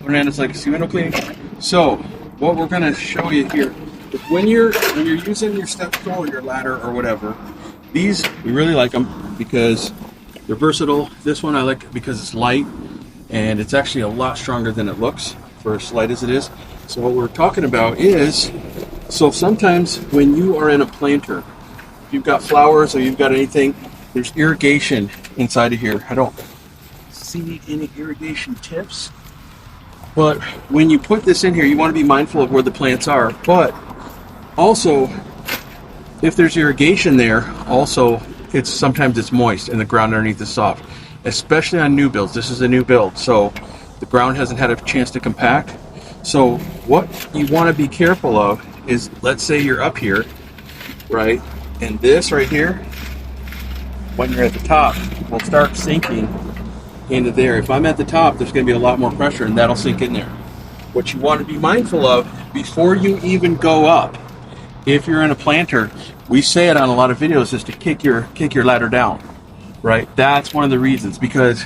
Hernandez Legacy window cleaning. So what we're going to show you here is when you're using your step stool or your ladder or whatever, these we really like them because they're versatile. This one I like because it's light and it's actually a lot stronger than it looks for as light as it is. So what we're talking about is, so sometimes when you are in a planter, if you've got flowers or you've got anything, there's irrigation inside of here. I don't see any irrigation tips, but when you put this in here, you want to be mindful of where the plants are. But also, if there's irrigation there, also sometimes it's moist and the ground underneath is soft, especially on new builds. This is a new build, so the ground hasn't had a chance to compact. So what you want to be careful of is, let's say you're up here, right, and this right here, when you're at the top, will start sinking into there. If I'm at the top, there's going to be a lot more pressure and that'll sink in there. What you want to be mindful of before you even go up, if you're in a planter, we say it on a lot of videos, is to kick your ladder down, right? That's one of the reasons, because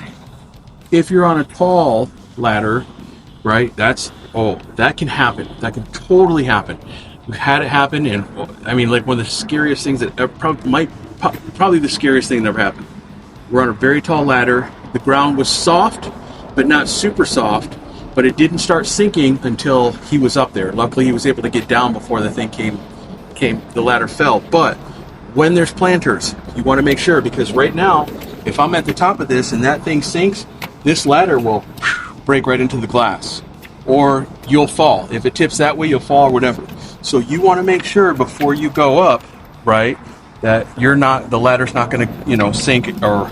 if you're on a tall ladder, right, that can happen. That can totally happen. We've had it happen, and I mean, like one of the scariest things that probably the scariest thing that ever happened. We're on a very tall ladder. The ground was soft, but not super soft, but it didn't start sinking until he was up there. Luckily, he was able to get down before the thing the ladder fell. But when there's planters, you want to make sure, because right now, if I'm at the top of this and that thing sinks, this ladder will break right into the glass, or you'll fall. If it tips that way, you'll fall or whatever. So you want to make sure before you go up, right, that the ladder's not going to, sink or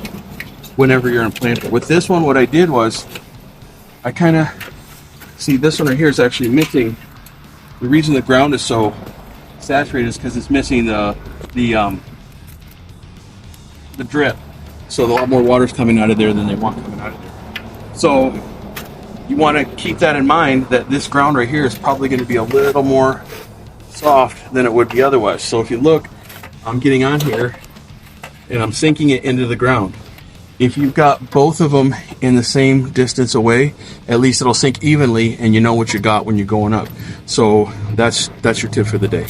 whenever you're in a planter. With this one, what I did was, I kind of, see this one right here is actually missing. The reason the ground is so saturated is because it's missing the drip. So a lot more water's coming out of there than they want coming out of there. So you want to keep that in mind, that this ground right here is probably going to be a little more soft than it would be otherwise. So if you look, I'm getting on here and I'm sinking it into the ground. If you've got both of them in the same distance away, at least it'll sink evenly and you know what you got when you're going up. So that's your tip for the day.